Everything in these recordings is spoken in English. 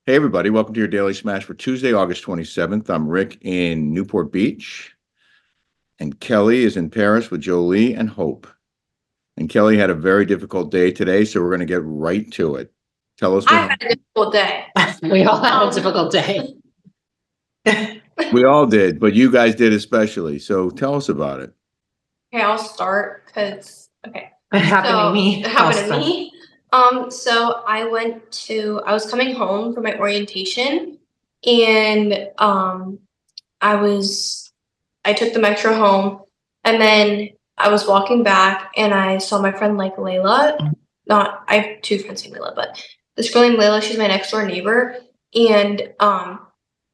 Hey, everybody. Welcome to your Daily Smash for Tuesday, August 27th. I'm Rick in Newport Beach, and Kelly is in Paris with Jolie and Hope. And Kelly had a very difficult day today, so we're going to get right to it. Tell us. I had a difficult day. We all had a difficult day. We all did, but you guys did especially. So tell us about it. Okay, I'll start because It happened to me. It happened to me. So I was coming home from my orientation, and I took the metro home, and then I was walking back, and I saw my friend like Layla. I have two friends named Layla, but this girl named Layla, she's my next door neighbor, and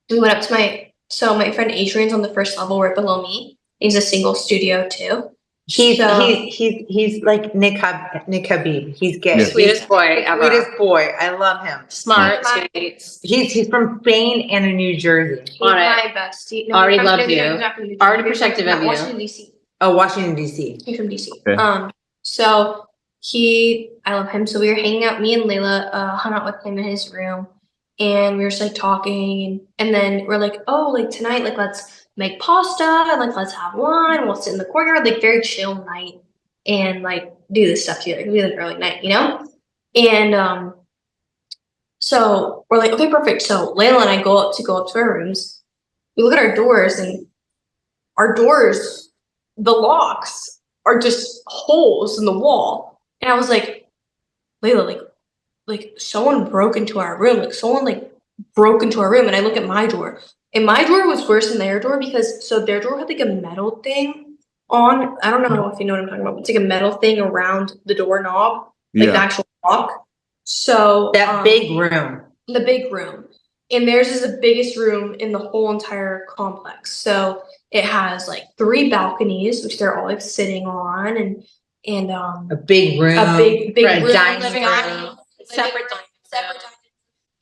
we went up to my friend Adrian's on the first level right below me. He's a single studio too. He's like Nick Habib. He's gay. Yeah. Sweetest boy ever. Sweetest boy. I love him. Smart, sweet. He's from Spain and in New Jersey. He's my bestie. No, Already he's loved from- you. he's not from New Jersey. Already He's from protective of you. Washington, D.C. Oh, Washington D.C. He's from D.C. Okay. So I love him. So we were hanging out. Me and Layla hung out with him in his room, and we were just like talking, and then we're like, oh, like tonight, like let's make pasta and like let's have wine. We'll sit in the courtyard, like very chill night, and like do this stuff together. We had an early night, you know. And so we're like, okay, perfect. So Layla and I go up to our rooms. We look at our doors, and our doors, the locks are just holes in the wall. And I was like, Layla, like someone broke into our room. Like someone like broke into our room. And I look at my door. And my door was worse than their door because their door had like a metal thing on. I don't know if you know what I'm talking about. It's like a metal thing around the doorknob, like the actual lock. So That big room. the big room. And theirs is the biggest room in the whole entire complex. So it has like 3 balconies, which they're all like sitting on, and A big room. a big Right, room, dining living room. room, separate dining.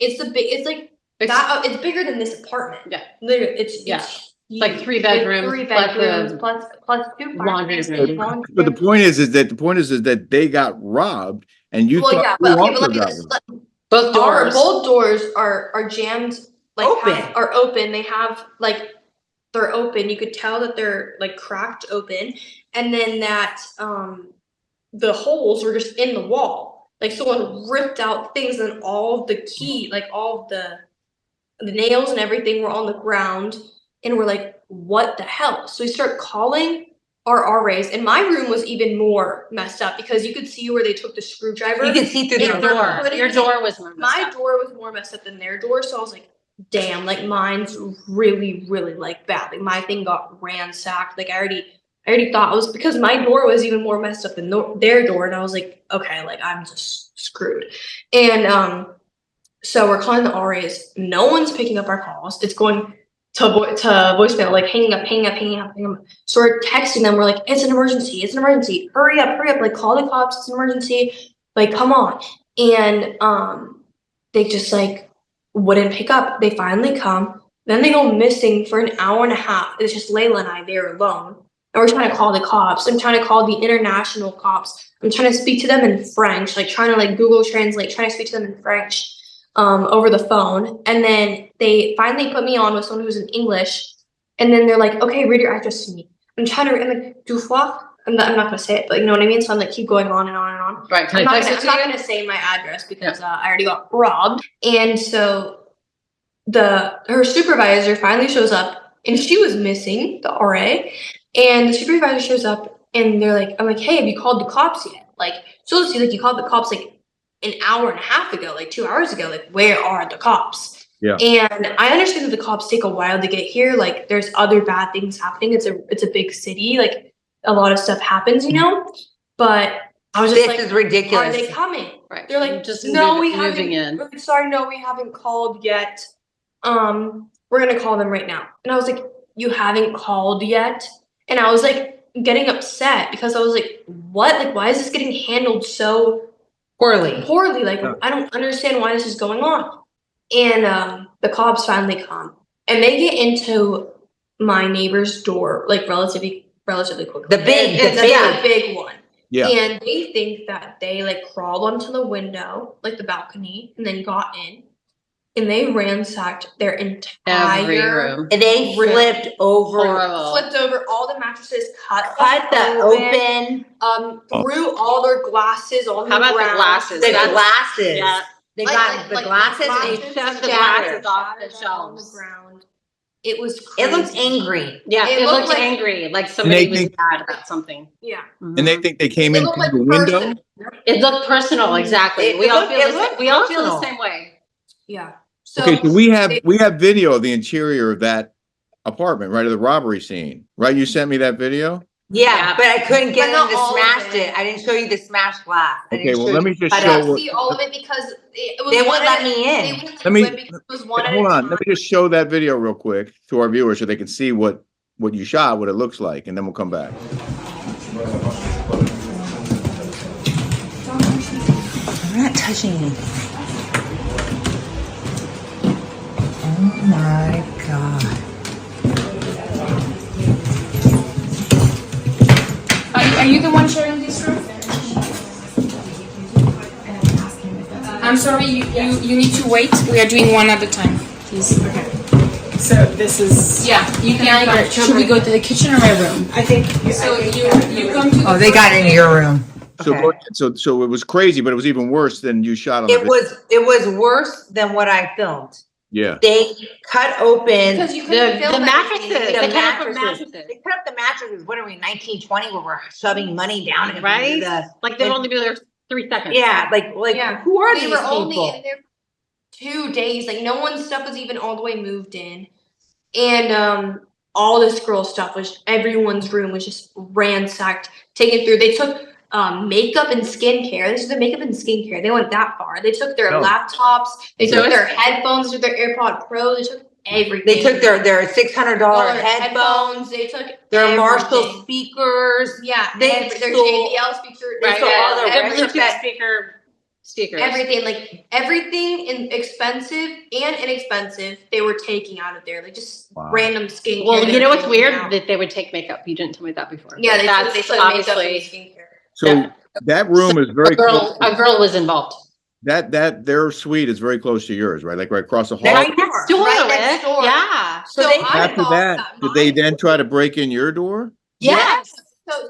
It's like that. It's bigger than this apartment. Yeah. Literally, it's It's huge. like 3 bedrooms, 3 plus bedrooms the plus 2 laundry bathrooms, room. But the point is that they got robbed, and you Well, thought yeah, you but also let me got just robbed. Both doors. both doors are jammed, like Open. are open. They have like they're open. You could tell that they're like cracked open, and then that the holes were just in the wall. Like someone ripped out things, and all of the key, like all of the nails and everything were on the ground, and we're like, what the hell? So we start calling our RAs, and my room was even more messed up because you could see where they took the screwdriver. You can see through Yeah, the door. putting Your it- door was more messed My up. door was more messed up than their door, so I was like, damn, like mine's really, really like bad. Like my thing got ransacked. Like I already thought it was because my door was even more messed up than their door, and I was like, okay, like I'm just screwed. And so we're calling the RAs. No one's picking up our calls. It's going to voicemail, like hanging up. So we're texting them. We're like, it's an emergency. Hurry up. Like call the cops. It's an emergency. Like, come on. And they just like wouldn't pick up. They finally come. Then they go missing for an hour and a half. It's just Layla and I there alone. And we're trying to call the cops. I'm trying to call the international cops. I'm trying to speak to them in French, like trying to like Google Translate, trying to speak to them in French over the phone. And then they finally put me on with someone who's in English. And then they're like, okay, read your address to me. I'm like, deux fois? I'm not going to say it, but you know what I mean? So I'm like, keep going on and on and on. Right. Can I'm I not text gonna, it I'm to not you? gonna say my address because I already got robbed. And so her supervisor finally shows up, and she was missing, the RA. And the supervisor shows up, and they're like, I'm like, hey, have you called the cops yet? Like, so she's like, you called the cops like an hour and a half ago, like 2 hours ago. Like, where are the cops? Yeah. And I understand that the cops take a while to get here. Like, there's other bad things happening. It's a big city. Like, a lot of stuff happens, you know. But I was just This like, is ridiculous. are they coming? Right. They're like, just no, we moving haven't. in. Really sorry, no, we haven't called yet. We're gonna call them right now. And I was like, you haven't called yet? And I was like getting upset because I was like, what? Like, why is this getting handled so Poorly. Like, I don't understand why this is going on. And the cops finally come, and they get into my neighbor's door like relatively quickly. The big one. Yeah. And they think that they like crawled onto the window, like the balcony, and then got in. and they ransacked their Every entire room. And they Room. flipped over, Horrible. flipped over all the mattresses, cut the open, threw all their glasses on How the about the ground. glasses? the That's- glasses. Yeah. They Like- got like- the like glasses and glasses they and shoved the the glasses glasses off the on the shelves. ground. It was It crazy. looked angry. Yeah, It it looked looked like- angry, like somebody was think- mad about something. Yeah. And they think they came It in looked through like the a window? person. It looked personal, exactly. It We all looked- feel it the same, looked we all feel the personal. same way. Yeah. Okay, so we have they- video of the interior of that apartment, right, of the robbery scene, right? You sent me that video? Yeah, Yeah. but I couldn't get But not them to all of smash it. it. I didn't show you the smashed glass. I Okay, didn't well, show let you me just cut show up. what- see all of it because it was They one wouldn't at let a- me They in. wouldn't Let let me- you in because it was one at a Hold on, time. let me just show that video real quick to our viewers so they can see what you shot, what it looks like, and then we'll come back. I'm not touching anything. Oh my God. Are you the one sharing this room? I'm sorry, you need to wait. We are doing one at a time, please. Okay. So this is. Yeah, you can either, should we go to the kitchen or my room? I think. So you come to the. Oh, they got into your room. So, Okay. so it was crazy, but it was even worse than you shot on the It video. was worse than what I filmed. Yeah. They cut open Because you couldn't The film mattresses, everything. they the cut up the mattresses. mattresses, They cut up the mattresses. What are we, 1920, where we're shoving money down into right? the. Like they'd only be there 3 seconds. Yeah, like Yeah. who are They these were people? only in there 2 days. Like no one's stuff was even all the way moved in, and all this girl stuff was everyone's room was just ransacked, taken through. They took makeup and skincare. This is the makeup and skincare. They went that far. They took their No. laptops. They So took it's- their headphones. They took their AirPod Pro. They took everything. They took their $600 All their headphones, They took their Marshall everything. speakers. Yeah, They their stole- JBL speaker. They Right, stole all their yeah, records Bluetooth that- speakers. Everything, like everything expensive and inexpensive, they were taking out of there, like just Wow. random skincare. Well, they you know were what's taking weird? out. That they would take makeup. You didn't tell me that before. Yeah, they That's took makeup and obviously skincare. So Yeah. that room is very close. a girl was involved. That their suite is very close to yours, right? Like right across the hall. Right Right next door, Right next Rick. door. Yeah. So they- I After thought that, did my- they then try to break in your door? Yes. So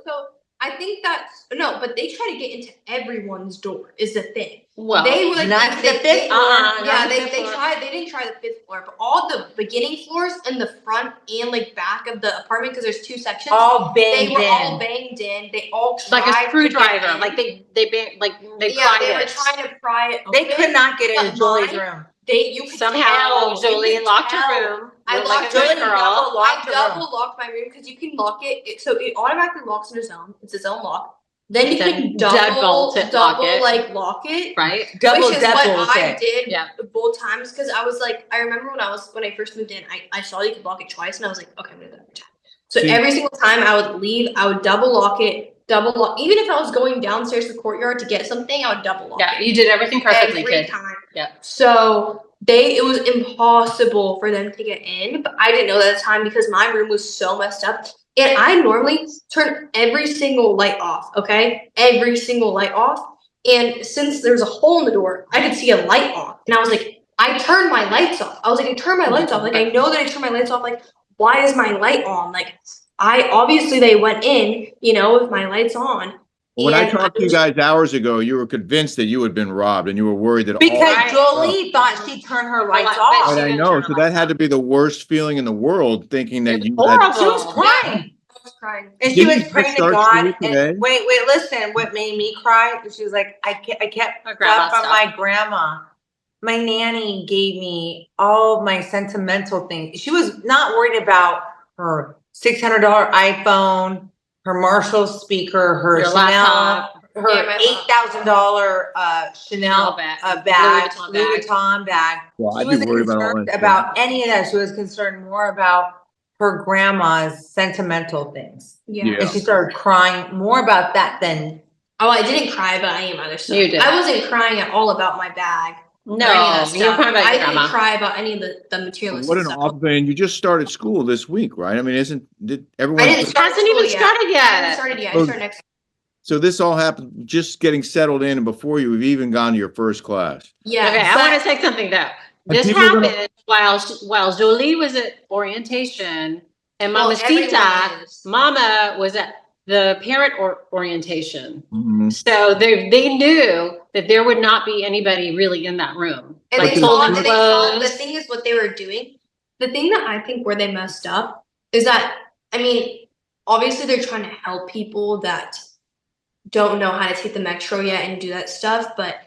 I think that's no, but they try to get into everyone's door is the thing. Well, They were like not they, the fifth they- floor, not Yeah, the they fifth floor. tried. They didn't try the 5th floor, but all the beginning floors and the front and like back of the apartment because there's 2 sections. All They banged were all in. banged in. They all like tried a to get screwdriver. in. Like they yeah, pried they were it. trying to pry it. They open, could not get into but Jolie's mine- room. You could Somehow tell, Jolie you could locked tell. her room. I like locked a good Jolie girl. double locked I her room. double locked my room because you can lock it. So it automatically locks on its own. It's its own lock. Then you Then can deadbolt it, lock it. lock it. Right. Double Which is what deadbolt I it. did Yeah. both times because I was like, I remember when I first moved in, I saw you could lock it twice, and I was like, okay, I'm gonna do that every time. So See- every single time I would leave, I would double lock it. Even if I was going downstairs to the courtyard to get something, I would double lock Yeah, it you did everything perfectly, every kid. time. Yeah. So it was impossible for them to get in, but I didn't know that at the time because my room was so messed up. And I normally turn every single light off, okay? Every single light off. And since there's a hole in the door, I could see a light on. And I was like, I turned my lights off. I was like, I turned my lights off. Like, I know that I turned my lights off. Like, why is my light on? Like, obviously they went in, with my lights on. When I And talked to you was- guys hours ago, you were convinced that you had been robbed and you were worried that Because Right. Jolie thought she turned her lights But off. But she I didn't know, turn so the that lights had to be the worst feeling in the world, thinking that It's you horrible. had. She was crying. I was crying. And she Didn't was you just praying to start God. school today? And wait, listen. What made me cry? She was like, I kept Her grandma stuff from stuff. my grandma. My nanny gave me all of my sentimental things. She was not worried about her $600 iPhone, her Marshall speaker, her Your Chanel, laptop. her Yeah, my $8,000 Chanel bag, Louis Vuitton Louis bag. Vuitton bag. Well, She I'd be wasn't worried about all concerned that. about any of that. She was concerned more about her grandma's sentimental things. Yeah. And she started crying more about that than Oh, I didn't cry about any of my other stuff. You did. I wasn't crying at all about my bag. or any of No, that you were stuff. crying about I your didn't grandma. cry about any of the materialistic What an stuff. awful thing. You just started school this week, right? I mean, did everyone? I didn't It start hasn't even school yet. started I yet. haven't started yet. I Oh. start next. So this all happened just getting settled in and before you've even gone to your first class. Yeah. Okay, I but- want to say something though. this people are gonna- happened while Jolie was at orientation and Well, Mamacita, everyone is. Mama was at the parent orientation. Mhm. So they knew that there would not be anybody really in that room. And Like, they told saw, them and they saw, the closed. thing is what they were doing. The thing that I think where they messed up is that, I mean, obviously they're trying to help people that don't know how to take the metro yet and do that stuff, but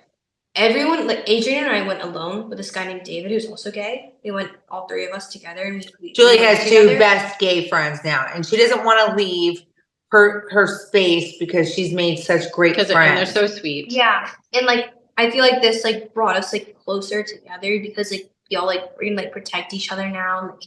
everyone, like Adrian and I went alone with this guy named David who's also gay. We went, all three of us together, and we Julie went has two together. best gay friends now, and she doesn't want to leave her space because she's made such great And they're friends. so sweet. Yeah, and like I feel like this like brought us like closer together because like we all like we're gonna like protect each other now. And, like,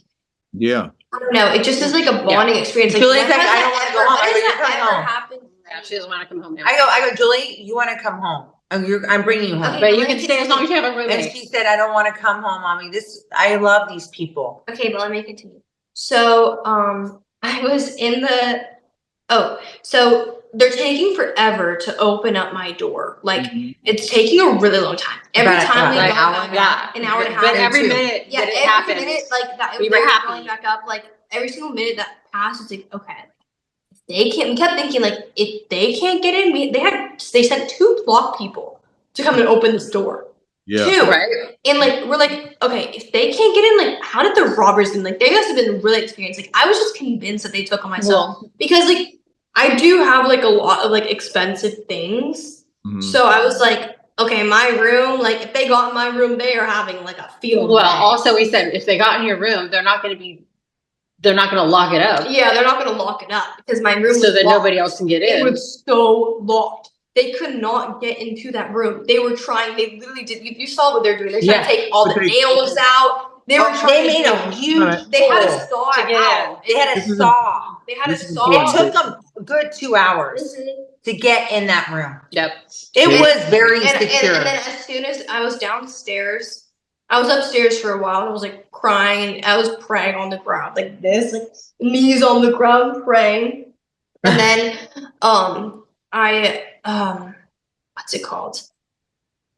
Yeah. I don't know, it just is like a bonding experience. Like, Julie's when like, has I that don't wanna go ever- home. when I go, has "You're that coming ever home." happened? Yeah, she doesn't want to come home now. I go, Julie, you want to come home? I'm bringing you home. Okay. But you can stay as long as you have a And roommate. she said, I don't want to come home, mommy. I love these people. Okay, but let me continue. So, I was in the. So they're taking forever to open up my door. Like Mhm. it's taking a really long time. Every About time we an go hour? back, Yeah. an hour and a half. But every too. minute Yeah, that it every happened, minute like that. we they were happy. going back up. Like every single minute that passed, it's like okay. If they can't. We kept thinking like if they can't get in, they sent 2 block people to come and open this door. Yeah. 2. right? And like we're like, okay, if they can't get in, like how did the robbers get in? Like they must have been really experienced. Like I was just convinced that they took on myself because like I do have like a lot of like expensive things. Mhm. So I was like, okay, my room, like if they got in my room, they are having like a field Well, day. also we said if they got in your room, they're not going to lock it up Yeah, they're not gonna lock it up because my room so was that locked. nobody else can get It in. was so locked. They could not get into that room. They were trying. They literally did. You saw what they're doing. They're trying Yeah. to take all the But they- nails out. They were trying. They to made do- a huge They had hole. a saw To get out. They had a This is saw. They had a This is saw. It important. took them a good 2 hours to get in that room. Yep. It Yeah. was very And secure. then as soon as I was downstairs, I was upstairs for a while and I was like crying and I was praying on the ground like this, like knees on the ground praying. And then what's it called?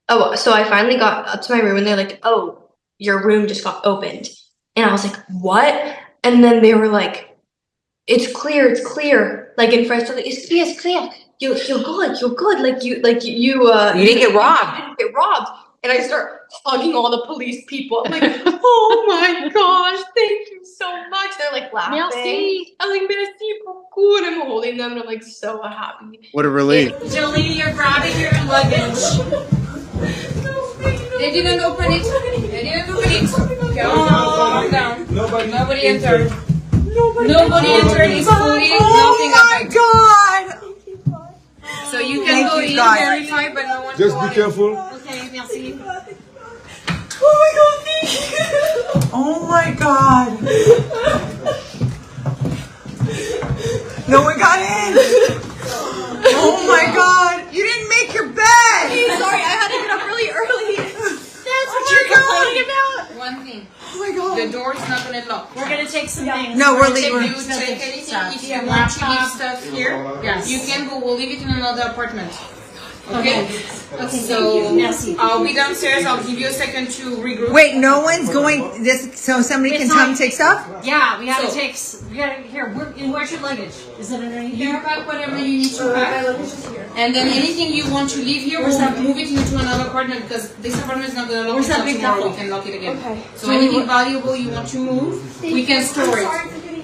Oh, so I finally got up to my room and they're like, "Oh, your room just got opened." And I was like, "What?" And then they were like, it's clear. Like in French, like, it's clear. You're good. Like you You didn't get robbed. You didn't get robbed. And I start hugging all the police people. I'm like, oh my gosh, thank you so much. They're like laughing. Merci. I'm like, merci beaucoup. And I'm holding them and I'm like so happy. What a relief. Jolie, you're grabbing your luggage. They didn't open it. Calm down. Nobody entered. Nobody entered. It's fully nothing happened. God! So you can Thank go you, in, God. verify, but no one. Just be careful. Okay, merci. Oh my God! No one got in! Oh my God! You didn't make your bed! Sorry, I had to get up really early. That's what you're complaining about? One thing. Oh my God! The door is not gonna lock. We're gonna take some things. No, we're If leaving. you take anything, if you want to leave stuff here, Yes. you can go. We'll leave it in another apartment. Okay. Okay. Okay, So thank you. Merci. I'll be downstairs. I'll give you a second to regroup. Wait, no one's going this, so somebody can It's come not- take stuff? Yeah, we gotta So- take. We gotta here. Where's your luggage? Is it underneath You here? pack whatever you need to pack, and then anything you want to leave here, we'll move it into another apartment because this apartment is not gonna lock Where's that until big tomorrow. duffel? We can lock it again. Okay. So anything valuable you want to move, we can store it.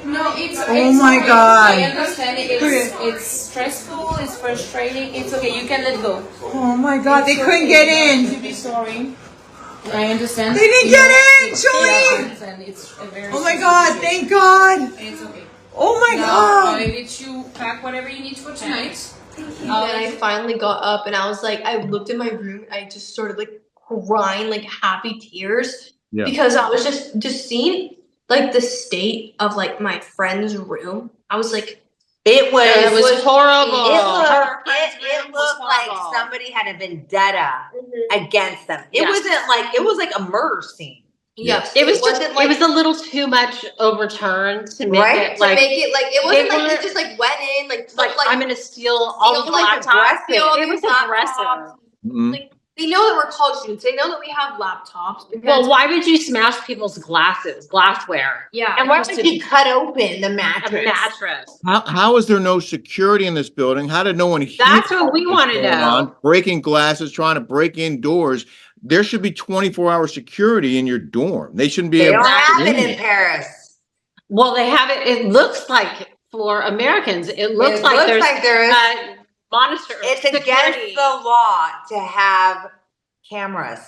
No, it's Oh my okay. God. I understand it. It's stressful. It's frustrating. It's okay. You can let go. Oh my God, they It's couldn't okay. get You don't have in! to be sorry. I understand. They didn't You get know, in, it's- Jolie! yeah, I understand. It's a very Oh my stressful God, situation. thank God! It's okay. Oh my Now, God! I'll let you pack whatever you need for tonight. And I finally got up and I was like, I looked in my room and I just started like crying, like happy tears. Yeah. Because I was just seeing like the state of like my friend's room. I was like, It was, It was horrible. It looked like somebody had a vendetta against them. It Yes. wasn't like, it was like a murder scene. yes, It was wasn't just, like it was a little too much overturned to make Right? it to like, make it like it wasn't they like weren't- it just like went in like took, like, I'm gonna steal all the steal, like, laptops. aggressive. It was aggressive. Mhm. like They know that we're college students. They know that we have laptops. Because, Well, why would you smash people's glassware? yeah. And why because would you cut open the A mattress? mattress. How is there no security in this building? How did no one hear That's what we what's want to going on? know. Breaking glasses, trying to break in doors. There should be 24-hour security in your dorm. They shouldn't be They able don't to have get it in in there. Paris. Well, they have it. It looks like for Americans, it looks It like looks there's like there is. monitor. It's security. against the law to have cameras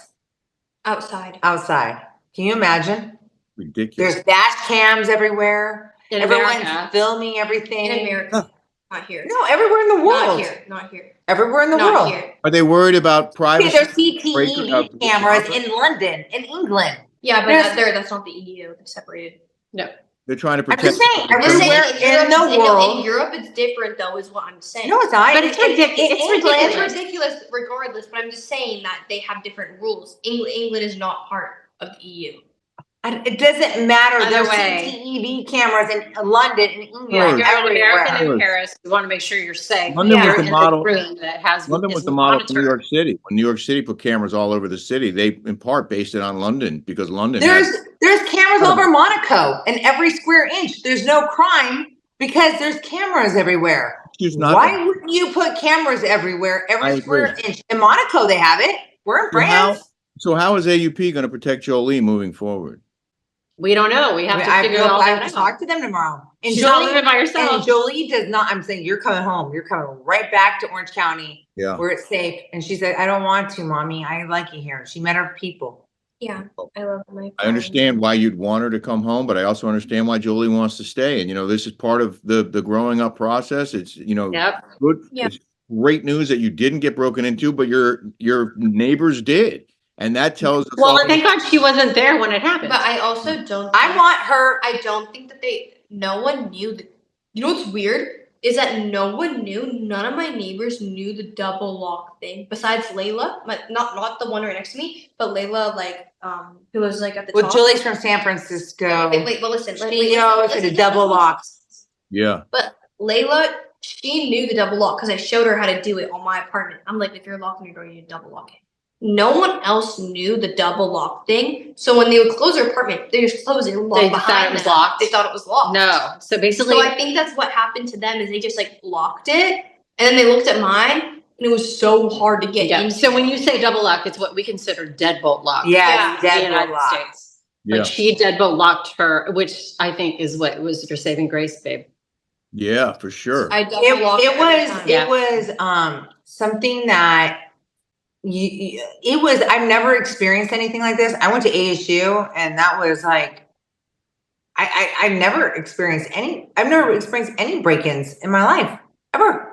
outside. outside. Can you imagine? Ridiculous. There's dash cams everywhere. In Everyone's America. filming everything. In America. Not here. No, everywhere in the Not world. here. Not here. Everywhere in the Not world. here. Are they worried about Okay, privacy? there's CCTV cameras in London, in England. Yeah, but There's- that's not the EU. They're separated. They're trying to I'm protect. just saying, I'm just saying, everywhere in the in world. Europe, it's different, though, is what I'm saying. No, it's not. But it's ridiculous. In It's England, It's ridiculous regardless, but I'm just saying that they have different rules. England is not part of the EU. It doesn't matter. Either There's way. CCTV cameras in London, in England, Sure. You're an American everywhere. in Paris. You want to make sure you're safe. London was You're the in model- room that has London is was the model for New monitored. York City. When New York City put cameras all over the city, they in part based it on London because London. There's cameras all over Monaco in every square inch. There's no crime because there's cameras everywhere. Why wouldn't you put cameras everywhere, I every agree. square inch? In Monaco, they have it. We're in France. So how is AUP going to protect Jolie moving forward? We don't know. We have to figure all I that have to out. talk to them tomorrow. And She's not Jolie, living by and herself. Jolie does not. I'm saying you're coming home. You're coming right back to Orange County Yeah. where it's safe. And she said, "I don't want to, mommy. I like it here." She met her people. Yeah, I love my. I understand why you'd want her to come home, but I also understand why Jolie wants to stay. And, this is part of the growing up process. It's, Yep. good. Yeah. It's great news that you didn't get broken into, but your neighbors did. And that tells us. Well, thank God she wasn't there when it happened. But I also don't. I want her. I don't think that no one knew that. You know what's weird is that no one knew. None of my neighbors knew the double lock thing besides Layla, not the one right next to me, but Layla, who was at the Well, top. Julie's from San Francisco. Wait, but listen. She knows the double locks. Yeah. But Layla, she knew the double lock because I showed her how to do it on my apartment. I'm like, if you're locking your door, you need to double lock it. No one else knew the double lock thing. So when they would close their apartment, they just closed it and locked They thought behind it was them. locked? They thought it was locked. No. So basically, So I think that's what happened to them is they just locked it and then they looked at mine and it was so hard to get yeah. into. So when you say double lock, it's what we consider deadbolt lock. Yes, in the deadbolt United lock. States. Yeah. But she deadbolt locked her, which I think is what was your saving grace, babe. Yeah, for sure. I double locked It every time. was something that it was. I've never experienced anything like this. I went to ASU, and that was I've never experienced any break-ins in my life ever.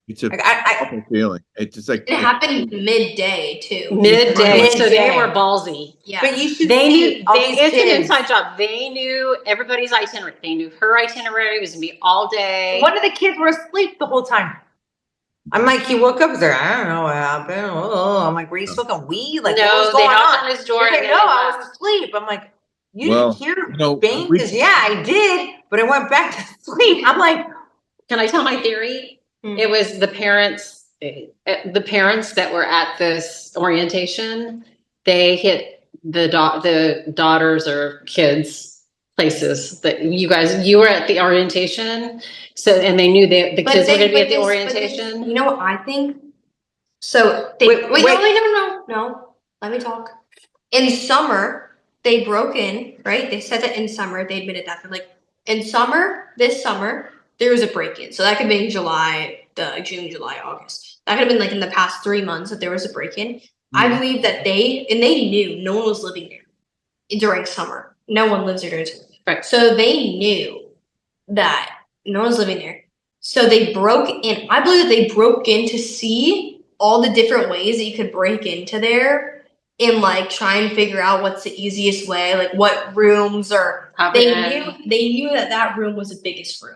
It's a I awful feeling. It's just like It happened midday too. Midday. So they Midday. were ballsy. Yeah. but you should They see knew all it's these an kids. inside job. They knew everybody's itinerary. They knew her itinerary was gonna be all day. One of the kids were asleep the whole time. I'm like, he woke up there. I don't know what happened. Oh, I'm like, were you smoking weed? Like, what No, was they going knocked on? on his door. He's and like, then no, they I left. was asleep. I'm like, you Well, didn't hear no, bangs? we- Yeah, I did, but I went back to sleep. I'm like, Can I tell my theory? Hmm. It was the parents that were at this orientation. They hit the daughters or kids places that you were at the orientation. So, and they knew the But kids were going to be at the but orientation. you know what I think? So they Wait, wait, wait. no. Let me talk. In summer, they broke in, right? They said that in summer, they admitted that. They're this summer, there was a break-in. So that could be in June, July, August. That could have been in the past 3 months that there was a break-in. I believe that they knew no one was living there during summer. No one lives there during summer. Right. So they knew that no one's living there. So they broke in. I believe that they broke in to see all the different ways that you could break into there and try and figure out what's the easiest way, what rooms or they knew that room was the biggest room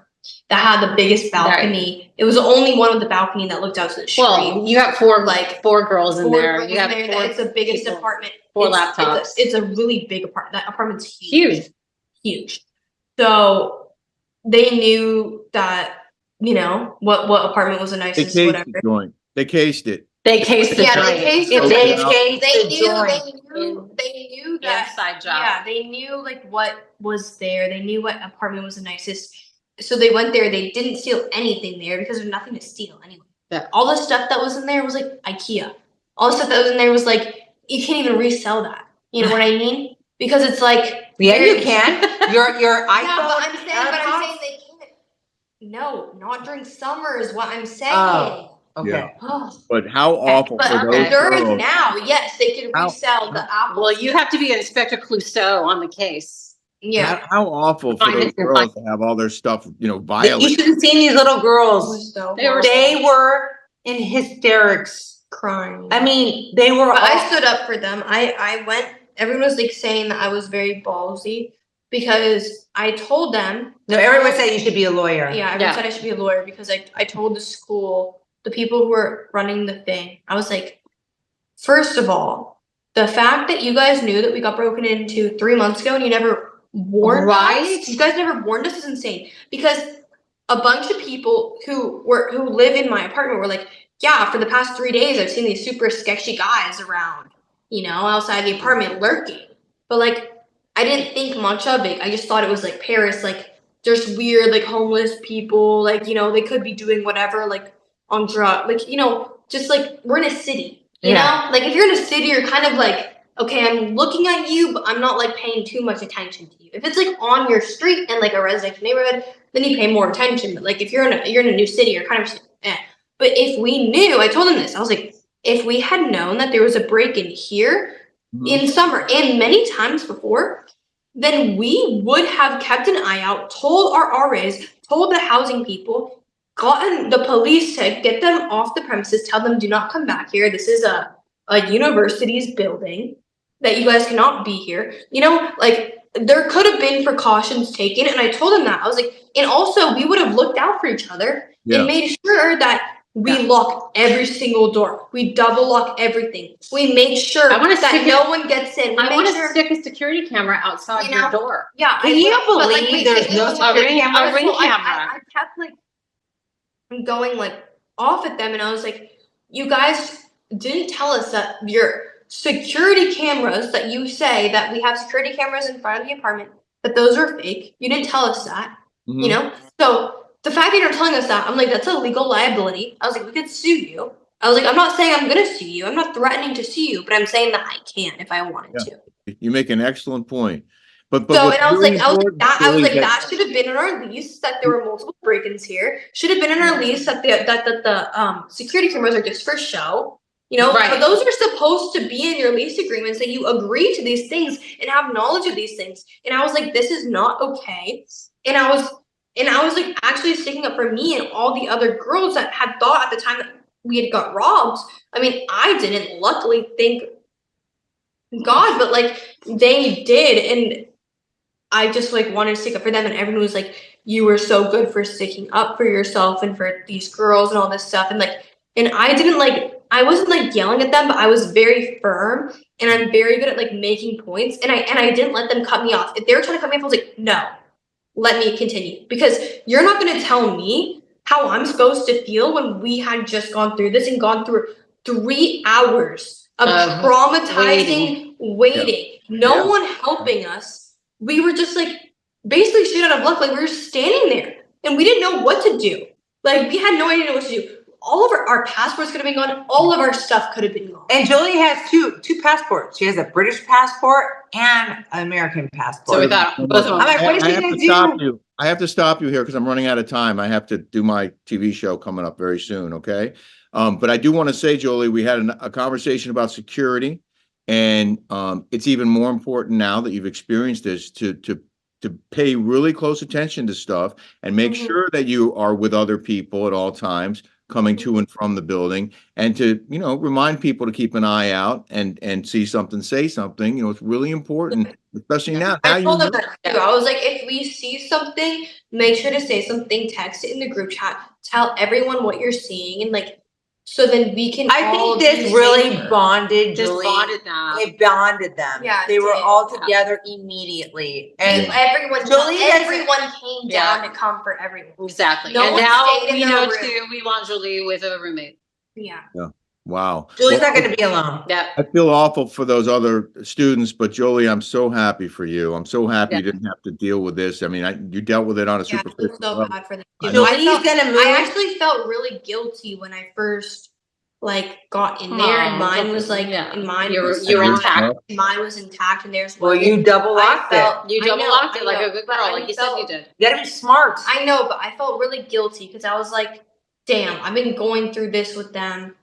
that had the biggest balcony. It was the only one with the balcony that looked out to the street. Well, you have four girls in Four there. rooms You have in there, four it's the biggest people, apartment. four It's- laptops. It's a really big apartment. That apartment's huge. Huge. So they knew that, what apartment was the They nicest, cased whatever. the joint. They cased it. They cased the Yeah, joint. they cased It's the They a- chased They the knew, joint. they knew that. Inside job. Yeah, they knew like what was there. They knew what apartment was the nicest. So they went there. They didn't steal anything there because there's nothing to steal anyway. Yeah. All the stuff that was in there was like IKEA. All the stuff that was in there was like you can't even resell that. You know what I mean? Because it's like Yeah, you very- can. Your iPhone. Yeah, but I'm saying AirPods? they can't. No, not during summer is what I'm saying. Oh. Okay. Yeah. Oh. But how awful But for okay. those During girls. now, yes, they can How- resell the apples. Well, you have to be Inspector Clouseau on the case. Yeah. How awful for Fine, those it's fine. girls to have all their stuff, You violated. should have seen these little girls. They were They were in hysterics. crying. I mean, they were But I all, stood up for them. I went. Everyone was like saying that I was very ballsy because I told them. no, everyone said you should be a lawyer. Yeah, everyone Yeah. said I should be a lawyer because I told the school, the people who were running the thing, I was like, first of all, the fact that you guys knew that we got broken into 3 months ago and you never warned Right. us, you guys never warned us is insane. Because a bunch of people who live in my apartment were like, yeah, for the past 3 days I've seen these super sketchy guys around, outside the apartment lurking. But like, I didn't think much of it. I just thought it was like Paris, like there's weird like homeless people, like, they could be doing whatever, like on drug, like, just like we're in a city, you know? Like if you're in a city, you're kind of like, okay, I'm looking at you, but I'm not like paying too much attention to you. If it's like on your street in like a residential neighborhood, then you pay more attention. But like if you're in a new city, you're kind of just, eh. But if we knew, I told them this, I was like, if we had known that there was a break in here in summer and many times before, then we would have kept an eye out, told our RAs, told the housing people, gotten the police to get them off the premises, tell them do not come back here. This is a university's building, that you guys cannot be here. Like there could have been precautions taken. And I told them that. I was like, and also we would have looked out for each other and made sure that we lock every single door. We double lock everything. We make sure I wanna that stick no one gets in. We I make want to sure. stick a security camera outside your door. Yeah. Can you believe there's no security camera? A ring camera. I kept like going like off at them, and I was like, you guys didn't tell us that your security cameras that you say that we have security cameras in front of the apartment, that those are fake. You didn't tell us that, So the fact that you're telling us that, I'm like, that's a legal liability. I was like, we could sue you. I was like, I'm not saying I'm gonna sue you. I'm not threatening to sue you, but I'm saying that I can if I wanted to. You make an excellent point. But So, what's and I was really like, important, that Julie, that should have been in our lease, that there were multiple break-ins here. Should have been in our lease that the security cameras are just for show. Right. But those are supposed to be in your lease agreements, that you agree to these things and have knowledge of these things. And I was like, this is not okay. And I was like actually sticking up for me and all the other girls that had thought at the time that we had got robbed. I mean, I didn't, luckily, thank God, but like they did. And I just like wanted to stick up for them, and everyone was like, you were so good for sticking up for yourself and for these girls and all this stuff. And like, and I wasn't like yelling at them, but I was very firm, and I'm very good at like making points. And I didn't let them cut me off. If they were trying to cut me off, I was like, no, let me continue, because you're not going to tell me how I'm supposed to feel when we had just gone through this and gone through 3 hours of traumatizing waiting. No one helping us. We were just like basically shit out of luck. Like we were standing there and we didn't know what to do. Like we had no idea what to do. All of our passports could have been gone. All of our stuff could have been gone. And Jolie has two passports. She has a British passport and an American passport. So we thought both of them. I'm like, what is I she have gonna to stop do? you. I have to stop you here because I'm running out of time. I have to do my TV show coming up very soon. Okay. But I do want to say, Jolie, we had a conversation about security, and it's even more important now that you've experienced this to pay really close attention to stuff and make sure that you are with other people at all times coming to and from the building, and to, remind people to keep an eye out and see something, say something. It's really important, especially now. I told them that too. I was like, if we see something, make sure to say something, text it in the group chat, tell everyone what you're seeing, and like, so then we can. I think this really bonded Just Jolie. bonded them. It bonded them. Yeah, it they were did. all together immediately. And everyone Jolie doesn't- everyone came down to comfort everyone. Exactly. No and one now stayed in we their know room. too, we want Jolie with a roommate. Yeah. Wow. Julie's Well, not going to be alone. Yeah. I feel awful for those other students, but Jolie, I'm so happy for you. I'm so happy you didn't have to deal with this. I mean, you dealt with it on a Yeah, I superficial feel so level. bad for them I too. know. Julie's gonna move. I actually felt really guilty when I first got in there, and mine was like, and mine You were was intact. Mine was intact, and theirs Well, wasn't. you double locked it. You I double know, locked it I like know, a good but girl, I like you said you felt- did. You gotta be smart. I know, but I felt really guilty because I was like, damn, I've been going through this with them.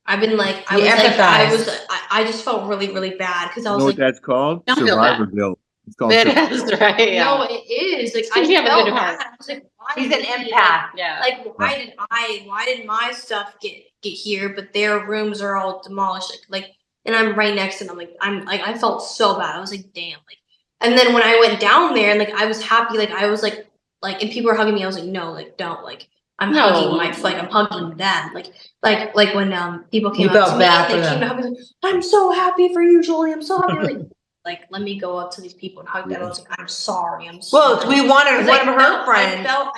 I've been like, You empathize. I just felt really, really bad because I You was know like, what that's called? Don't feel Survivor bad. guilt. It's called That survivor. is right. Yeah. no, it is. Like, I You have a felt good bad. heart. I was like, why She's an me? empath. Yeah. Like, why did my stuff get here, but their rooms are all demolished? Like, and I'm right next to them. I felt so bad. I was like, damn. Like, and then when I went down there and like I was happy, like I was like, and people were hugging me. I was like, no, like don't, like I'm No. hugging I'm hugging them. Like when people came You up felt to me bad and for they came them. to hug me, like, I'm so happy for you, Jolie. I'm so happy. Like let me go up to these people and hug them. I was like, I'm sorry. I'm sorry. Well, we wanted 'Cause one I of her friends. I felt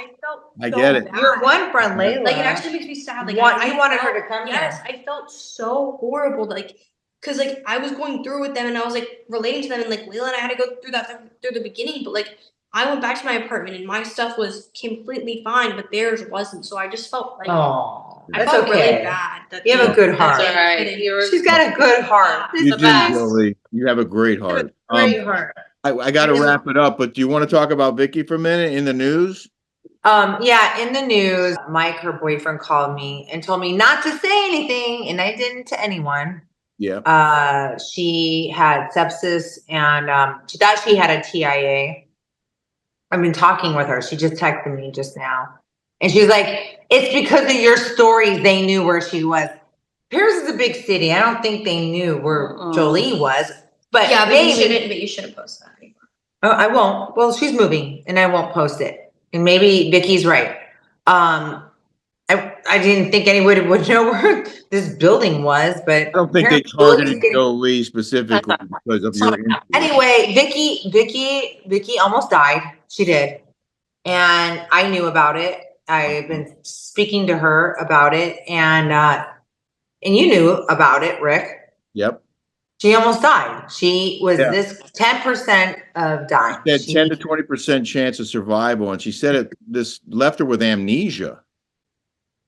I so get it. bad. Your one friend, Layla. Like it actually makes me sad. Like You I wanted her felt- to come Yes, here. I felt so horrible. Like, cause like I was going through with them and I was like relating to them and like Layla and I had to go through that through the beginning. But like I went back to my apartment and my stuff was completely fine, but theirs wasn't. So I just felt like Oh, I that's felt really okay. bad. That You have a they- good that heart. they That's all right. couldn't- You were- She's got a good heart. You the do, best. Jolie. You have a great heart. Great heart. I got to wrap it up, but do you want to talk about Vicki for a minute in the news? Yeah, in the news, Mike, her boyfriend, called me and told me not to say anything, and I didn't to anyone. Yeah. She had sepsis and she thought she had a TIA. I've been talking with her. She just texted me just now. And she's like, it's because of your stories they knew where she was. Paris is a big city. I don't think they knew where Jolie was. But Yeah, but maybe you shouldn't post that anymore. Oh, I won't. Well, she's moving and I won't post it. And maybe Vicki's right. I didn't think anyone would know where this building was, but I don't think they targeted Jolie specifically because of your interview. Anyway, Vicki almost died. She did. And I knew about it. I've been speaking to her about it and you knew about it, Rick. Yep. She almost died. She was this 10% of dying. She had 10 to 20% chance of survival, and she said this left her with amnesia.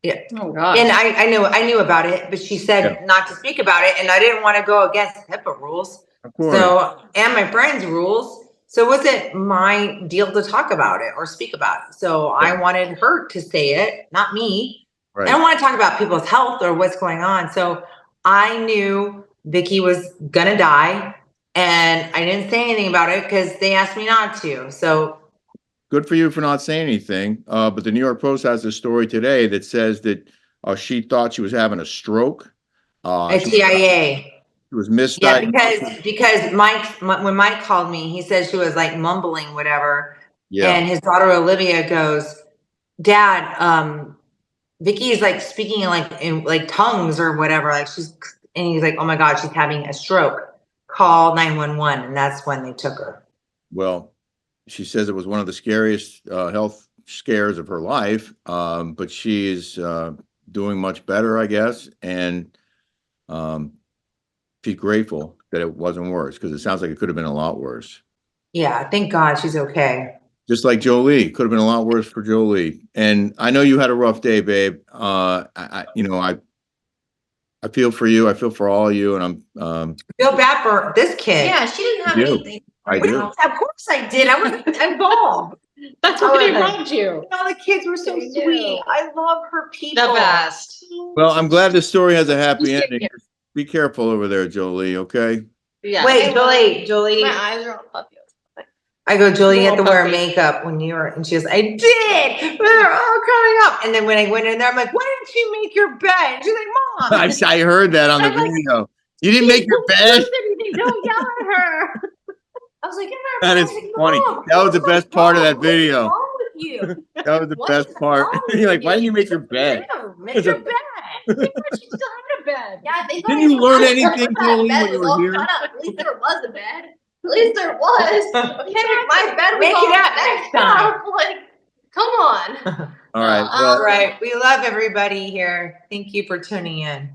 Yeah. Oh God. And I knew about it, but she said not to speak about it, and I didn't want to go against HIPAA rules. Of course. So, and my friends' rules. So it wasn't my deal to talk about it or speak about it. So I wanted her to say it, not me. Right. I don't want to talk about people's health or what's going on. So I knew Vicki was gonna die, and I didn't say anything about it because they asked me not to. So good for you for not saying anything. But the New York Post has a story today that says that she thought she was having a stroke. a TIA. She was Yeah, misdiagnosed. because when Mike called me, he said she was like mumbling whatever. Yeah. And his daughter Olivia goes, Dad, Vicki is like speaking in like tongues or whatever. Like and he's like, oh my God, she's having a stroke. Call 911. And that's when they took her. Well, she says it was one of the scariest health scares of her life. But she is doing much better, I guess. And she's grateful that it wasn't worse, because it sounds like it could have been a lot worse. Yeah, thank God she's okay. Just like Jolie, could have been a lot worse for Jolie. And I know you had a rough day, babe. I feel for you. I feel for all of you, and I'm Feel bad for this kid. Yeah, she didn't have You do. anything. I do. Of course I did. I was involved. That's why they robbed you. All the kids were so They do. sweet. I love her people. The best. Well, I'm glad this story has a happy Just ending. Be careful over there, Jolie, okay? Yeah. Wait, Jolie. My eyes are all puffy. I go, Jolie, you have to wear Puppy. makeup when you were, and she goes, I did. They're all coming up. And then when I went in there, I'm like, why didn't you make your bed? And she's like, Mom. I heard that on the video. You didn't make your bed? Don't yell at her. I was like, That is funny. That was the best part of that video. What's wrong with you? That was the What best is part. wrong with You're like, why you? didn't you make your bed? Make your bed. She still had a bed. Yeah, they Didn't you learn anything, Jolie, Bed when you was were all here? cut up. At least there was a bed. At least there was. My bed was Make all it up messed next time. up. Like, come on. All right. All Well, right. We love everybody here. Thank you for tuning in.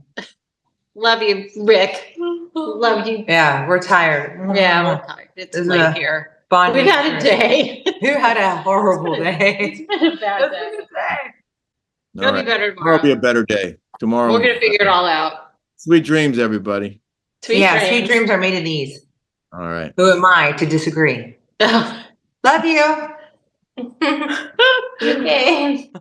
Love you, Rick. Love you. Yeah, we're tired. Yeah, we're tired. It's This is late a here. bonding We had a day. You had a horrible day. It's been a bad day. All It'll be right. better Tomorrow will be a tomorrow. better day. Tomorrow. We're gonna figure it all out. Sweet dreams, everybody. Sweet Sweet dreams are made of these. All right. Who am I to disagree? dreams. Love you. Okay.